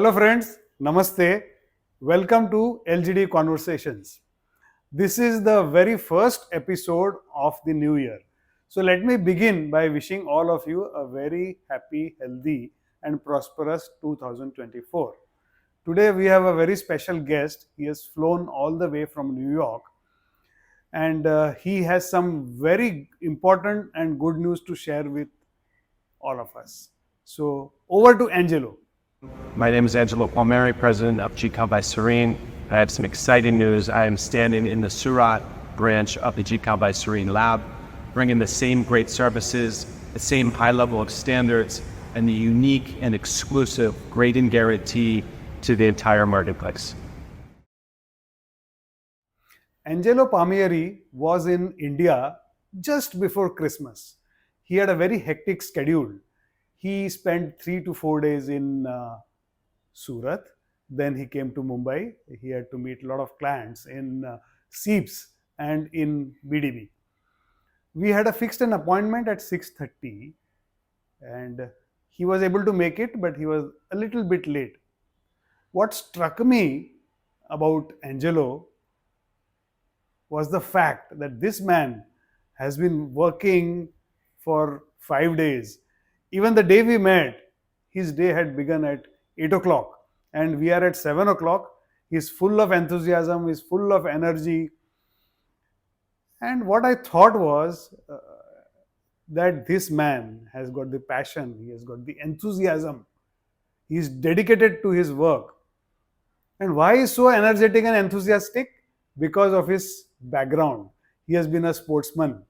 Hello friends, Namaste. Welcome to LGD Conversations. This is the very first episode of the new year. So let me begin by wishing all of you a very happy, healthy and prosperous 2024. Today we have a very special guest. He has flown all the way from New York and he has some very important and good news to share with all of us. So over to Angelo. My name is Angelo Palmieri, president of GCAL by Sarine. I have some exciting news. I am standing in the Surat branch of the GCAL by Sarine lab, bringing the same great services, the same high level of standards, and the unique and exclusive grading guarantee to the entire marketplace. Angelo Palmieri was in India just before Christmas. He had a very hectic schedule. He spent 3 to 4 days in Surat. Then he came to Mumbai. He had to meet a lot of clients in SEEPs and in BDB. We had fixed an appointment at 6:30 and he was able to make it, but he was a little bit late. What struck me about Angelo was the fact that this man has been working for 5 days. Even the day we met, his day had begun at 8 o'clock and we are at 7 o'clock. He's full of enthusiasm, he's full of energy. And what I thought was that this man has got the passion, he has got the enthusiasm, he's dedicated to his work. And why is so energetic and enthusiastic? Because of his background. He has been a sportsman.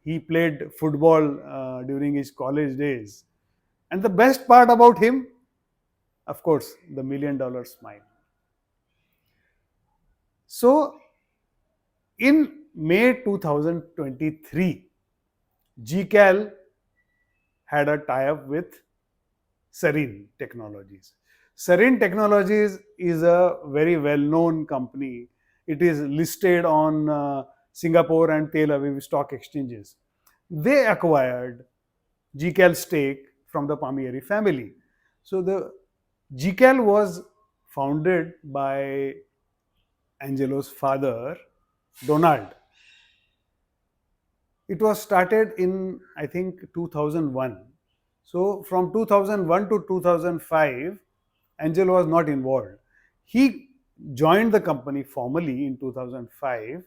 He played football during his college days. And the best part about him, of course, the $1 million smile. So, in May 2023, GCAL had a tie-up with Sarine Technologies. Sarine Technologies is a very well-known company. It is listed on Singapore and Tel Aviv stock exchanges. They acquired GCAL stake from the Palmieri family. So the GCAL was founded by Angelo's father, Donald. It was started in, I think, 2001. So from 2001 to 2005, Angelo was not involved. He joined the company formally in 2005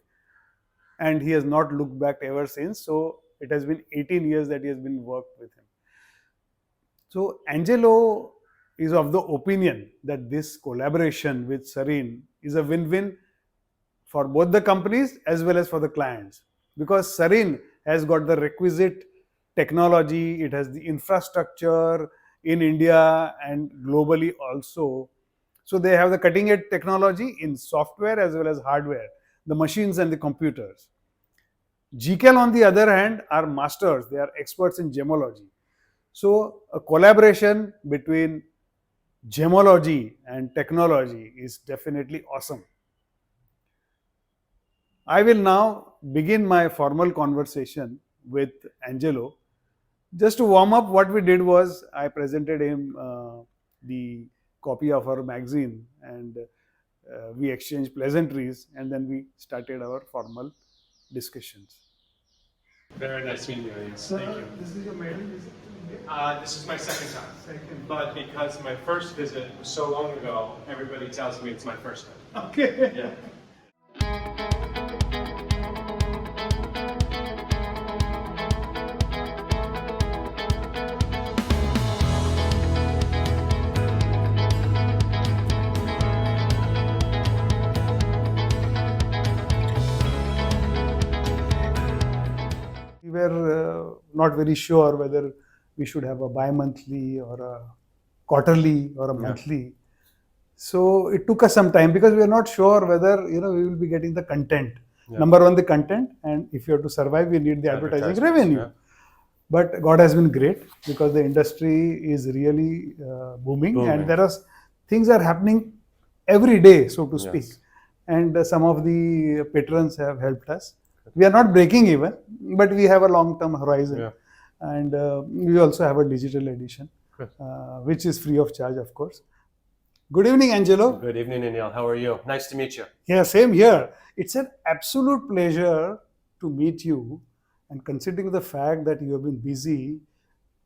and he has not looked back ever since. So it has been 18 years that he has been worked with him. So Angelo is of the opinion that this collaboration with Sarine is a win-win for both the companies as well as for the clients, because Sarine has got the requisite technology, it has the infrastructure in India and globally also. So they have the cutting edge technology in software as well as hardware, the machines and the computers. GCAL on the other hand are masters, they are experts in gemology. So a collaboration between gemology and technology is definitely awesome. I will now begin my formal conversation with Angelo. Just to warm up, what we did was I presented him the copy of our magazine and we exchanged pleasantries and then we started our formal discussions. Very nice meeting you. Thank you. This is your maiden visit? This is my second time. But because my first visit was so long ago, everybody tells me it's my first time. Okay. Yeah. We were not very sure whether we should have a bi-monthly or a quarterly or a monthly. So it took us some time because we are not sure whether we will be getting the content. Yeah. Number one, the content, and if you have to survive, we need the advertising revenue. Yeah. But God has been great because the industry is really booming and there are things are happening every day, so to speak. Yes. And some of the patrons have helped us. We are not breaking even, but we have a long-term horizon. Yeah. And we also have a digital edition, which is free of charge, of course. Good evening, Angelo. Good evening, Anil. How are you? Nice to meet you. Yeah, same here. It's an absolute pleasure to meet you. And considering the fact that you have been busy,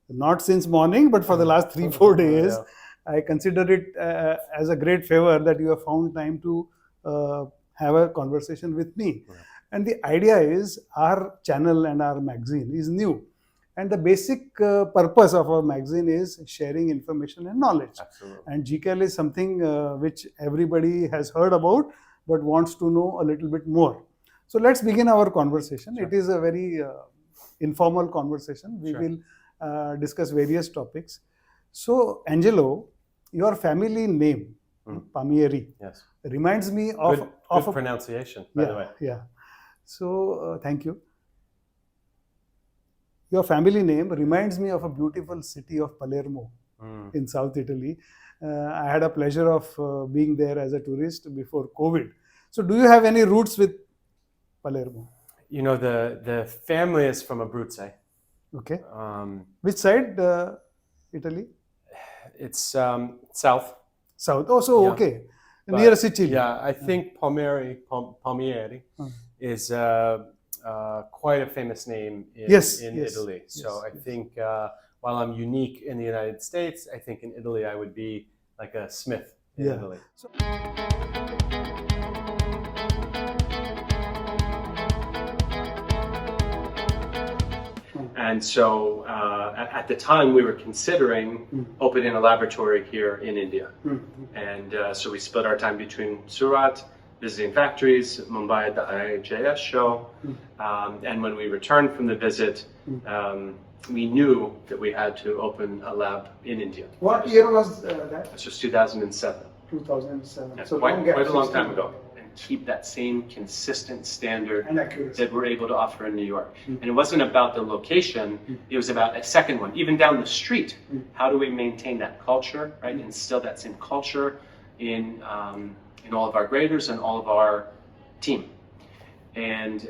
not since morning, but for the last 3-4 days, I consider it as a great favor that you have found time to uh, have a conversation with me. Yeah. And the idea is our channel and our magazine is new. And the basic purpose of our magazine is sharing information and knowledge. Absolutely. And GCAL is something which everybody has heard about but wants to know a little bit more. So let's begin our conversation. Sure. It is a very informal conversation. We Sure. will discuss various topics. So, Angelo, your family name, Palmieri, Yes. reminds me of Good pronunciation, by the way. Yeah. So, thank you. Your family name reminds me of a beautiful city of Palermo in South Italy. I had a pleasure of being there as a tourist before COVID. So, do you have any roots with Palermo? You know, the family is from Abruzzo. Okay. Which side, Italy? It's south. South. Oh, so Yeah. okay. But, Near Sicily. Yeah, I think Palmieri is quite a famous name in Italy. So I think while I'm unique in the United States, I think in Italy I would be like a Smith in Italy. So, And so at the time we were considering opening a laboratory here in India. And so we split our time between Surat, visiting factories, Mumbai at the IIJS show. And when we returned from the visit, we knew that we had to open a lab in India. what year was that? This was 2007. 2007. Yeah, So quite long gap, a long 16 time ago. And keep that same consistent standard And accuracy. that we're able to offer in New York. And it wasn't about the location, it was about a second one. Even down the street, how do we maintain that culture, right? Instill that same culture in all of our graders and all of our team. And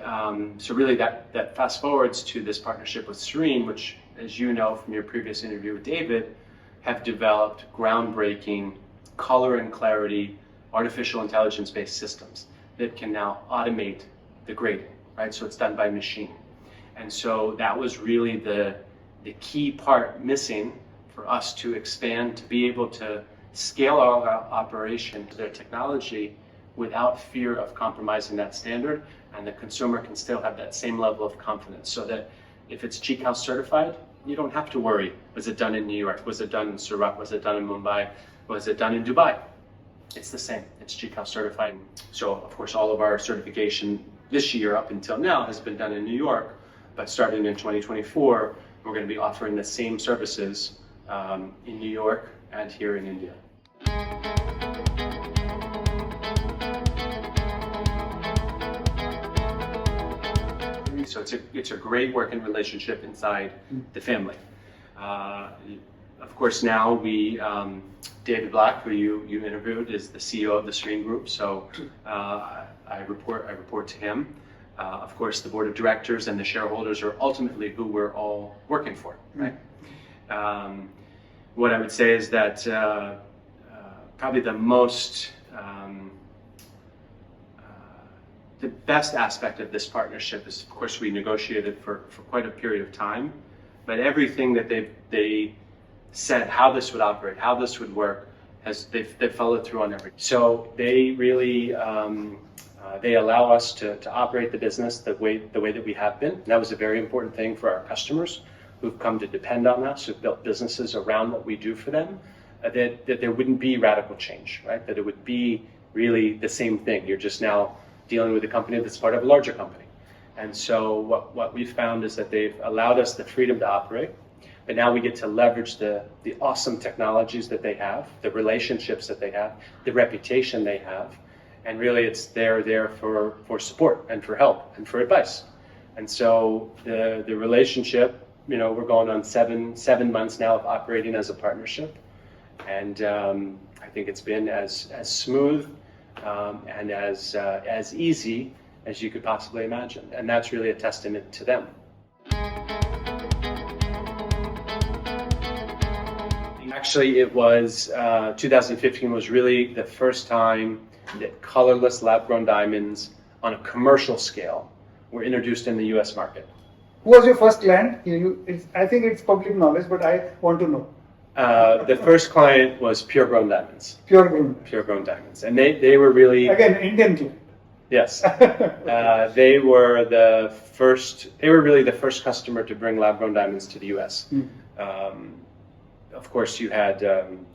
so really that fast forwards to this partnership with Sarine, which, as you know from your previous interview with David, have developed groundbreaking color and clarity artificial intelligence-based systems that can now automate the grading, right? So it's done by machine. And so that was really the key part missing for us to expand, to be able to scale our operation to their technology without fear of compromising that standard, and the consumer can still have that same level of confidence, so that if it's GCAL certified, you don't have to worry, was it done in New York, was it done in Surat, was it done in Mumbai, was it done in Dubai? It's the same, it's GCAL certified. So of course all of our certification this year up until now has been done in New York, but starting in 2024, we're going to be offering the same services in New York and here in India. So it's a great working relationship inside the family. Of course, now we David Black, who you interviewed, is the CEO of the Sarine Group. So I report to him. Of course, the board of directors and the shareholders are ultimately who we're all working for, right? What I would say is that probably the best aspect of this partnership is, of course, we negotiated for quite a period of time, but everything that they said how this would operate, how this would work, they've followed through on everything. So they really they allow us to operate the business the way that we have been. And that was a very important thing for our customers who've come to depend on us, who've built businesses around what we do for them, that there wouldn't be radical change, right? That it would be really the same thing. You're just now dealing with a company that's part of a larger company. And so what we've found is that they've allowed us the freedom to operate, but now we get to leverage the awesome technologies that they have, the relationships that they have, the reputation they have, and really it's they're there for support and for help and for advice. And so the relationship, you know, we're going on seven months now of operating as a partnership, and I think it's been as smooth and as easy as you could possibly imagine, and that's really a testament to them. Actually, it was 2015 was really the first time that colorless lab-grown diamonds on a commercial scale were introduced in the U.S. market. Who was your first client? I think it's public knowledge, but I want to know. The first client was Pure Grown Diamonds. Pure gold. Pure Grown Diamonds, and they were really Again, Indian client. yes. They were the first. They were really the first customer to bring lab-grown diamonds to the U.S. Of course, you had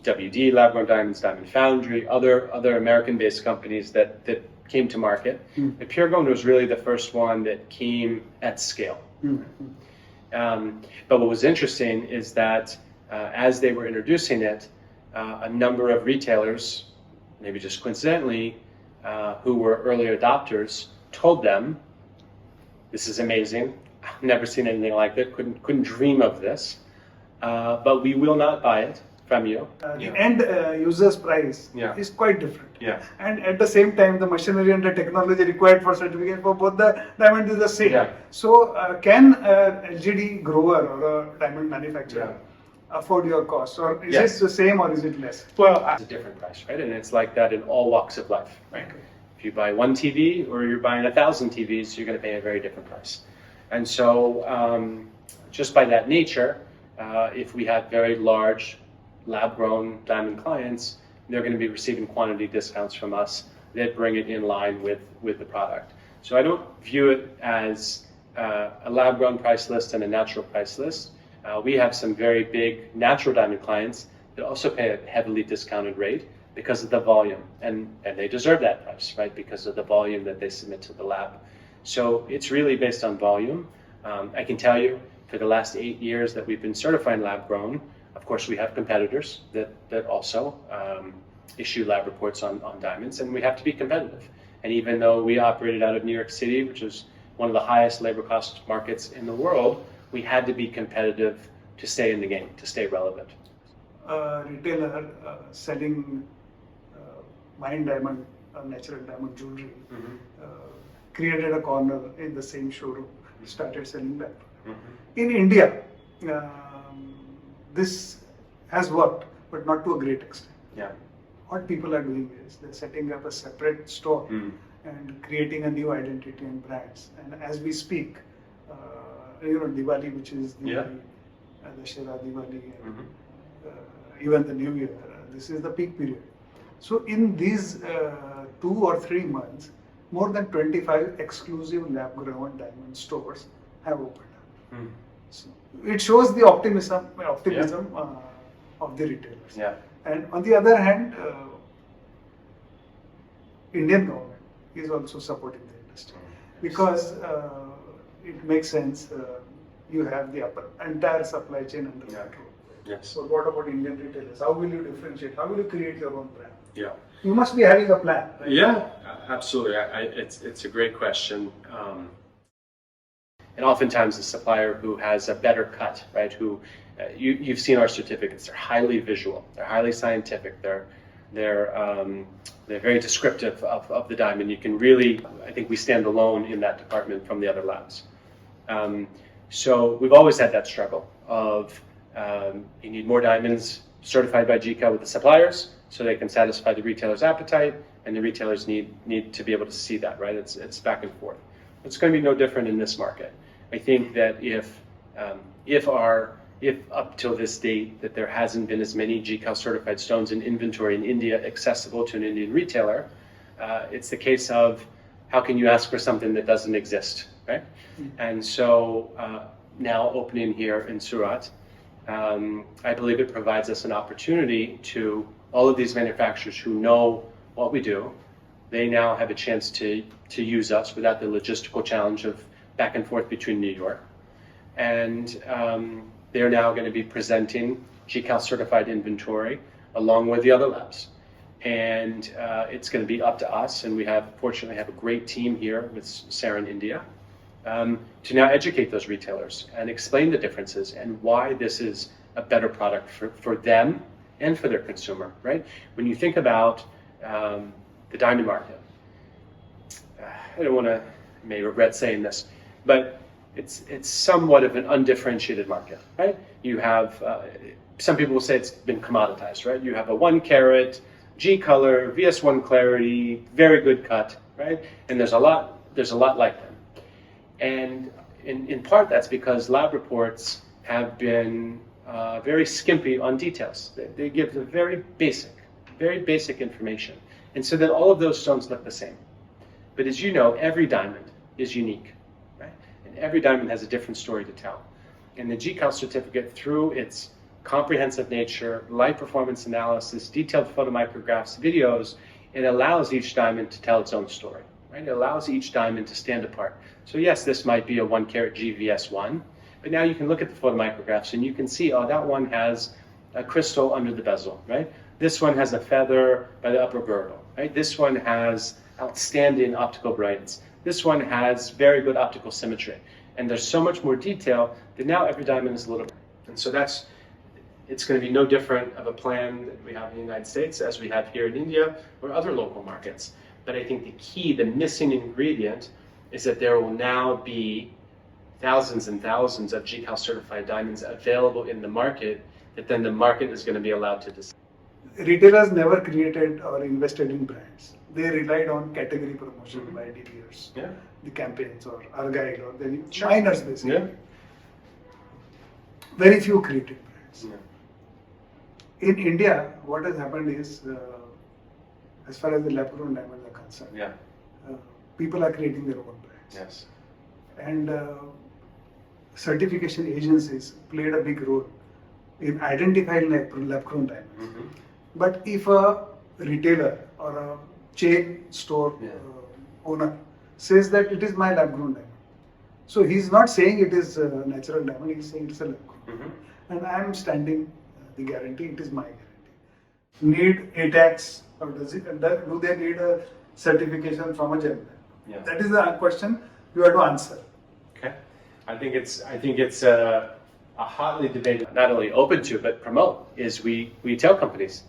WD, lab-grown diamonds, Diamond Foundry, other American-based companies that came to market. But Pure Grown was really the first one that came at scale. But what was interesting is that as they were introducing it, a number of retailers, maybe just coincidentally, who were early adopters, told them, "This is amazing. I've never seen anything like that. Couldn't dream of this. But we will not buy it from you." The end user's price is quite different. And at the same time, the machinery and the technology required for certification for both the diamond is the same. So can LGD grower or a diamond manufacturer afford your cost, or is it the same or is it less? Well, it's a different price, right? And it's like that in all walks of life, right? If you buy one TV or you're buying 1,000 TVs, you're going to pay a very different price. And so just by that nature, if we have very large lab-grown diamond clients, they're going to be receiving quantity discounts from us that bring it in line with the product. So I don't view it as a lab-grown price list and a natural price list. We have some very big natural diamond clients that also pay a heavily discounted rate because of the volume, and they deserve that price, right? Because of the volume that they submit to the lab. So it's really based on volume. I can tell you, for the last 8 years that we've been certifying lab-grown, of course we have competitors that also issue lab reports on diamonds, and we have to be competitive. And even though we operated out of New York City, which is one of the highest labor cost markets in the world, we had to be competitive to stay in the game, to stay relevant. A retailer selling mined diamond, natural diamond jewelry, created a corner in the same showroom, started selling that. In India, this has worked, but not to a great extent. What people are doing is they're setting up a separate store and creating a new identity and brands. And as we speak, Diwali, which is the Dussehra, Diwali, and even the New Year, this is the peak period. So in these 2 or 3 months, more than 25 exclusive lab-grown diamond stores have opened up. So it shows the optimism of the retailers. And on the other hand, Indian government is also supporting the industry because it makes sense. You have the entire supply chain under control. So what about Indian retailers? How will you differentiate? How will you create your own brand? You must be having a plan. Right? Absolutely. It's a great question. And oftentimes the supplier who has a better cut, right? Who you've seen our certificates. They're highly visual. They're highly scientific. They're very descriptive of the diamond. You can really, I think we stand alone in that department from the other labs. So we've always had that struggle of you need more diamonds certified by GCAL with the suppliers so they can satisfy the retailer's appetite, and the retailers need to be able to see that, right? It's back and forth. It's going to be no different in this market. I think that if up till this date that there hasn't been as many GCAL certified stones in inventory in India accessible to an Indian retailer, it's the case of how can you ask for something that doesn't exist, right? And so now opening here in Surat, I believe it provides us an opportunity to all of these manufacturers who know what we do. They now have a chance to use us without the logistical challenge of back and forth between New York. And they're now going to be presenting GCAL certified inventory along with the other labs. And it's going to be up to us, and we fortunately have a great team here with Sarine India, to now educate those retailers and explain the differences and why this is a better product for them and for their consumer, right? When you think about the diamond market, I don't want to, may regret saying this, but it's somewhat of an undifferentiated market, right? You have some people will say it's been commoditized, right? You have a 1 carat, G color, VS1 clarity, very good cut, right? And there's a lot like them. And in part that's because lab reports have been very skimpy on details. They give the very basic information. And so then all of those stones look the same. But as you know, every diamond is unique, right? And every diamond has a different story to tell. And the GCAL certificate, through its comprehensive nature, light performance analysis, detailed photomicrographs, videos, it allows each diamond to tell its own story, right? It allows each diamond to stand apart. So yes, this might be a 1 carat GVS1, but now you can look at the photomicrographs and you can see, oh, that one has a crystal under the bezel, right? This one has a feather by the upper girdle, right? This one has outstanding optical brilliance. This one has very good optical symmetry. And there's so much more detail that now every diamond is a little bit. And so it's going to be no different of a plan that we have in the United States as we have here in India or other local markets. But I think the key, the missing ingredient, is that there will now be thousands and thousands of GCAL certified diamonds available in the market that then the market is going to be allowed to decide. Retailers never created or invested in brands. They relied on category promotion by dealers, the campaigns or Argyle or the miners basically. Yeah. Very few created brands. In India, what has happened is, as far as the lab-grown diamonds are concerned, people are creating their own brands. Yes. And certification agencies played a big role in identifying lab-grown diamonds. But if a retailer or a chain store owner says that it is my lab-grown diamond, so he's not saying it is a natural diamond, he's saying it's a lab-grown. And I am standing the guarantee, it is my guarantee. Need ATAX, or do they need a certification from a gem lab? That is the question you have to answer. Okay, I think it's a hotly debated, not only open to but promote. Is we tell companies,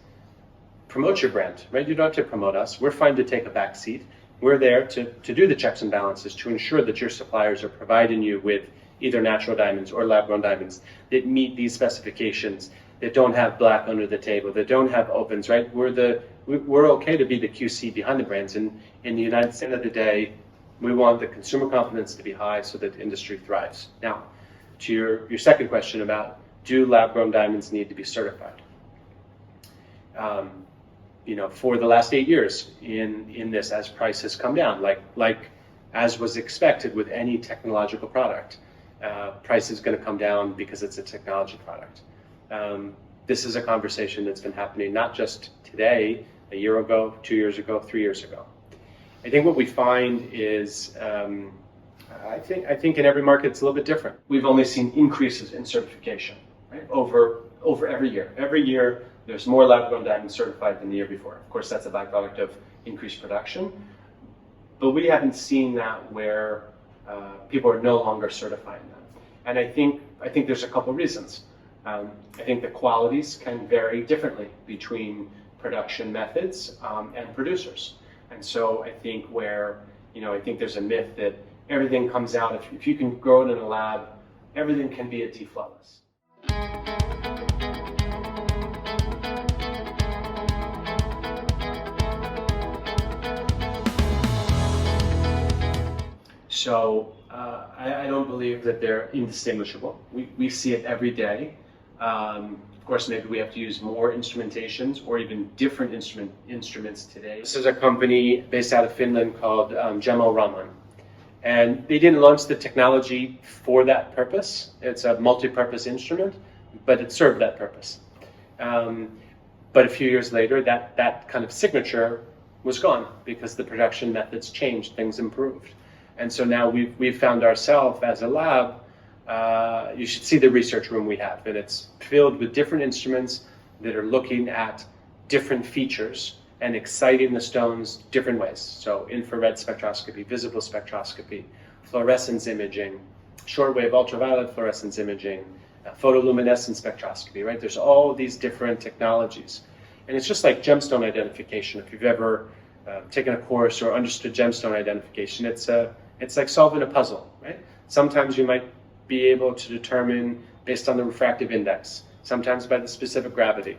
promote your brand, right? You don't have to promote us. We're fine to take a back seat. We're there to do the checks and balances to ensure that your suppliers are providing you with either natural diamonds or lab-grown diamonds that meet these specifications, that don't have black under the table, that don't have opens, right? We're okay to be the QC behind the brands. And in the United States, at the end of the day, we want the consumer confidence to be high so that the industry thrives. Now, to your second question about, do lab-grown diamonds need to be certified? For the last 8 years in this, as price has come down, like as was expected with any technological product, price is going to come down because it's a technology product. This is a conversation that's been happening not just today, a year ago, 2 years ago, 3 years ago. I think what we find is, I think in every market it's a little bit different. We've only seen increases in certification, right? Over every year. Every year there's more lab-grown diamonds certified than the year before. Of course, that's a byproduct of increased production, but we haven't seen that where people are no longer certifying them. And I think there's a couple reasons. I think the qualities can vary differently between production methods and producers. And so I think I think there's a myth that everything comes out, if you can grow it in a lab, everything can be at T-flawless. So I don't believe that they're indistinguishable. We see it every day. Of course, maybe we have to use more instrumentations or even different instruments today. This is a company based out of Finland called GCAL. And they didn't launch the technology for that purpose. It's a multi-purpose instrument, but it served that purpose. But a few years later, that kind of signature was gone because the production methods changed, things improved. And so now we've found ourselves as a lab, you should see the research room we have, and it's filled with different instruments that are looking at different features and exciting the stones different ways. So infrared spectroscopy, visible spectroscopy, fluorescence imaging, shortwave ultraviolet fluorescence imaging, photoluminescence spectroscopy, right? There's all these different technologies. And it's just like gemstone identification. If you've ever taken a course or understood gemstone identification, it's like solving a puzzle, right? Sometimes you might be able to determine based on the refractive index sometimes by the specific gravity,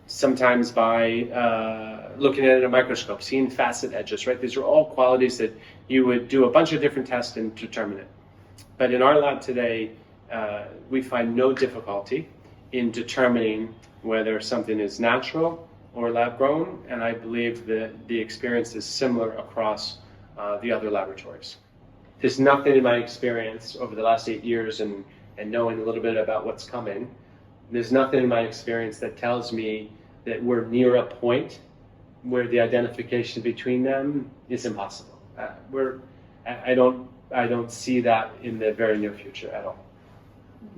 sometimes by looking at it in a microscope, seeing facet edges, right? These are all qualities that you would do a bunch of different tests and determine it. But in our lab today, we find no difficulty in determining whether something is natural or lab grown, and I believe that the experience is similar across the other laboratories. There's nothing in my experience over the last 8 years and knowing a little bit about what's coming, there's nothing in my experience that tells me that we're near a point where the identification between them is impossible. I don't see that in the very near future at all.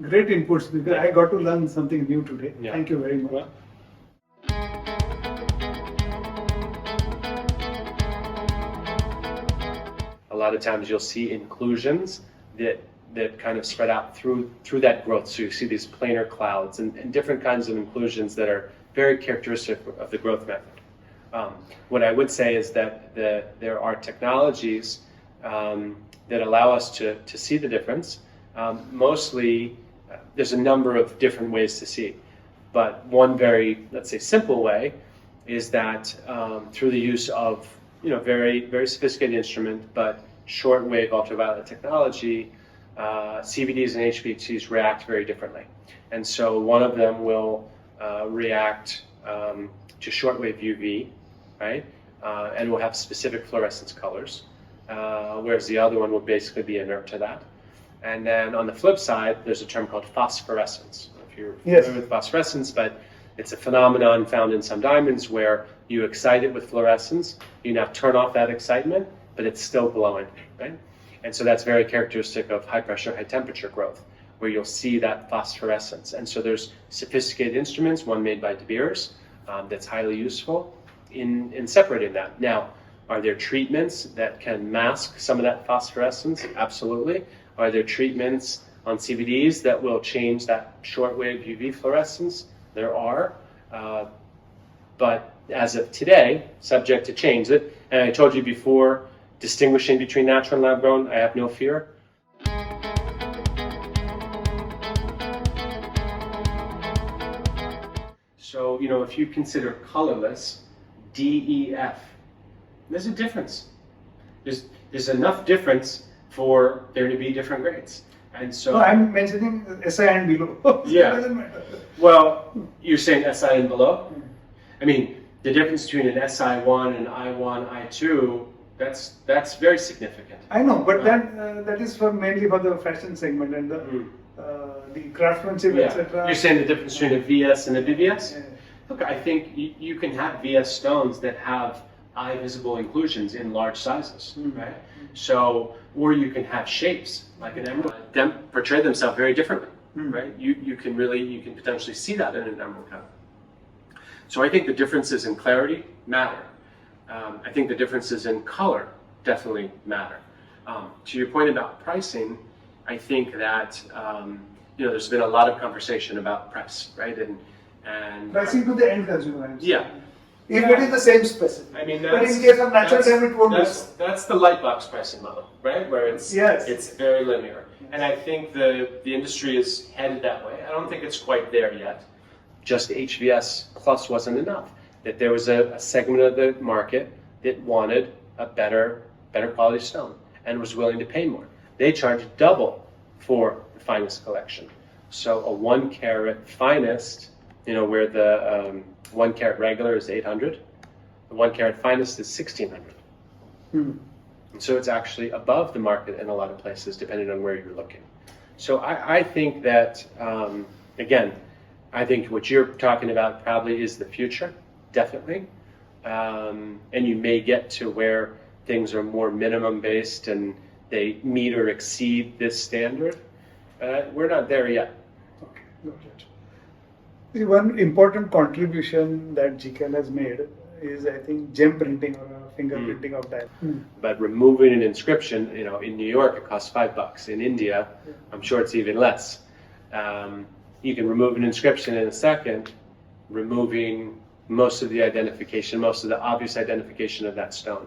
Great inputs, because I got to learn something new today. Yeah. Thank you very much. Well, a lot of times you'll see inclusions that kind of spread out through that growth. So you see these planar clouds and different kinds of inclusions that are very characteristic of the growth method. What I would say is that there are technologies that allow us to see the difference. Mostly, there's a number of different ways to see, but one very, let's say, simple way is that through the use of very, very sophisticated instrument, but shortwave ultraviolet technology, CVDs and HPXCs react very differently. And so one of them will react to shortwave UV, right? And will have specific fluorescence colors, whereas the other one will basically be inert to that. And then on the flip side, there's a term called phosphorescence. I don't know if you're familiar with phosphorescence, but it's a phenomenon found in some diamonds where you excite it with fluorescence, you now turn off that excitement, but it's still glowing, right? And so that's very characteristic of high pressure, high temperature growth, where you'll see that phosphorescence. And so there's sophisticated instruments, one made by De Beers, that's highly useful in separating that. Now, are there treatments that can mask some of that phosphorescence? Absolutely. Are there treatments on CVDs that will change that shortwave UV fluorescence? There are. But as of today, subject to change. And I told you before, distinguishing between natural and lab grown, I have no fear. So, if you consider colorless, DEF, there's a difference. There's enough difference for there to be different grades. And so I'm mentioning SI and below. Yeah. It doesn't matter. Well, you're saying SI and below? I mean, the difference between an SI1 and I1, I2, that's very significant. I know, but that is mainly for the fashion segment and the craftsmanship, etc. You're saying the difference between a VS and a BVS? Yeah. Look, I think you can have VS stones that have eye visible inclusions in large sizes, right? So, or you can have shapes like an emerald, portray themselves very differently, right? You can potentially see that in an emerald cut. So I think the differences in clarity matter. I think the differences in color definitely matter. To your point about pricing, I think that there's been a lot of conversation about price, right? And Pricing to the end consumer. Yeah. If it is the same specific. I mean, but in case of natural diamond, it won't be. That's the light box pricing model, right? Where it's very linear. And I think the industry is headed that way. I don't think it's quite there yet. Just HVS plus wasn't enough. That there was a segment of the market that wanted a better quality stone and was willing to pay more. They charged double for the finest collection. So a 1 carat finest, where the 1 carat regular is 800, the 1 carat finest is 1600. And so it's actually above the market in a lot of places, depending on where you're looking. So I think that, again, I think what you're talking about probably is the future, definitely. And you may get to where things are more minimum based and they meet or exceed this standard. We're not there yet. Okay, got it. One important contribution that GCAL has made is, I think, gem printing or fingerprinting of diamond. But removing an inscription, in New York it costs $5. In India, I'm sure it's even less. You can remove an inscription in a second, removing most of the identification, most of the obvious identification of that stone.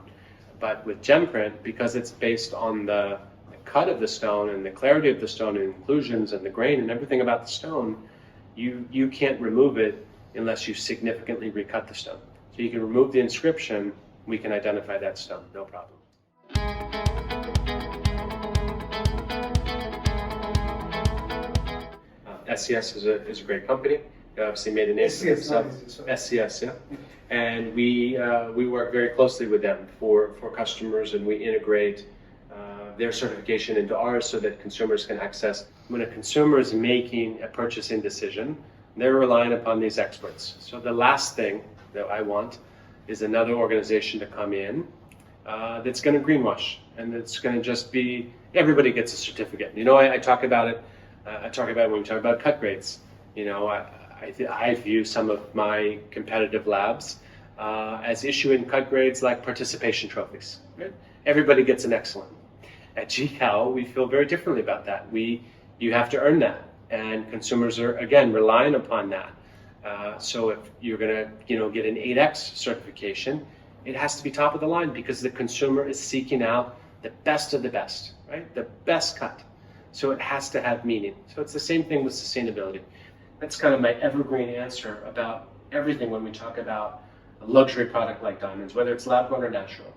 But with gem print, because it's based on the cut of the stone and the clarity of the stone and inclusions and the grain and everything about the stone, you can't remove it unless you significantly recut the stone. So you can remove the inscription, we can identify that stone, no problem. SCS is a great company. They obviously made a name for themselves. SCS, yeah. And we work very closely with them for customers, and we integrate their certification into ours so that consumers can access. When a consumer is making a purchasing decision, they're relying upon these experts. So the last thing that I want is another organization to come in that's going to greenwash, and it's going to just be, everybody gets a certificate. You know, I talk about it. I talk about it when we talk about cut grades. You know, I view some of my competitive labs as issuing cut grades like participation trophies. Right? Everybody gets an excellent. At GCAL, we feel very differently about that. You have to earn that, and consumers are again relying upon that. So if you're going to get an 8X certification, it has to be top of the line because the consumer is seeking out the best of the best, right? The best cut. So it has to have meaning. So it's the same thing with sustainability. That's kind of my evergreen answer about everything when we talk about a luxury product like diamonds, whether it's lab-grown or natural.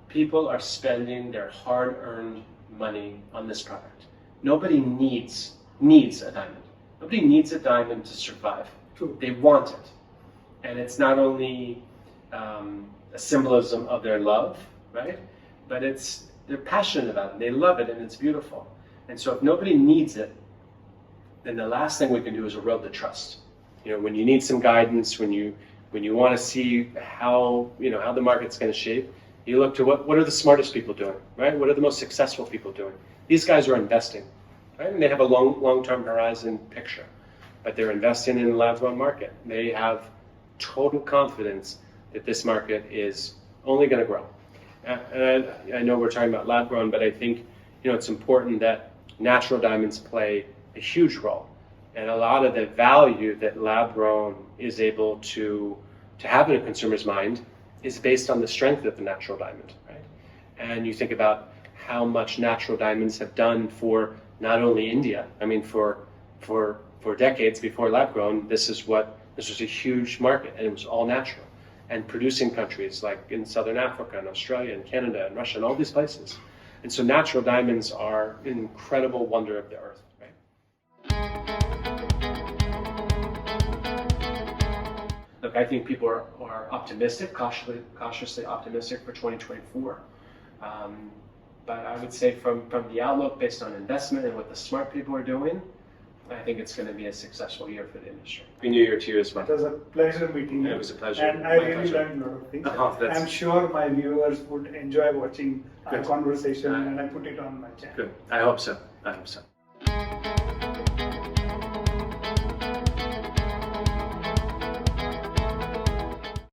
People are spending their hard-earned money on this product. Nobody needs a diamond. Nobody needs a diamond to survive. True. They want it. And it's not only a symbolism of their love, right? But they're passionate about it. They love it, and it's beautiful. And so if nobody needs it, then the last thing we can do is erode the trust. You know, when you need some guidance, when you want to see how the market's going to shape, you look to what are the smartest people doing, right? What are the most successful people doing? These guys are investing, right? And they have a long-term horizon picture, but they're investing in the lab-grown market. They have total confidence that this market is only going to grow. And I know we're talking about lab-grown, but I think it's important that natural diamonds play a huge role. And a lot of the value that lab-grown is able to have in a consumer's mind is based on the strength of the natural diamond, right? And you think about how much natural diamonds have done for not only India. I mean, for decades before lab-grown, this was a huge market, and it was all natural. And producing countries like in Southern Africa and Australia and Canada and Russia and all these places. And so natural diamonds are an incredible wonder of the earth, right? Look, I think people are optimistic, cautiously optimistic for 2024. But I would say from the outlook based on investment and what the smart people are doing, I think it's going to be a successful year for the industry. Happy New Year to you as well. It was a pleasure meeting you. It was a pleasure. And I really learned a lot of things. I'm sure my viewers would enjoy watching our conversation, and I put it on my channel. Good. I hope so.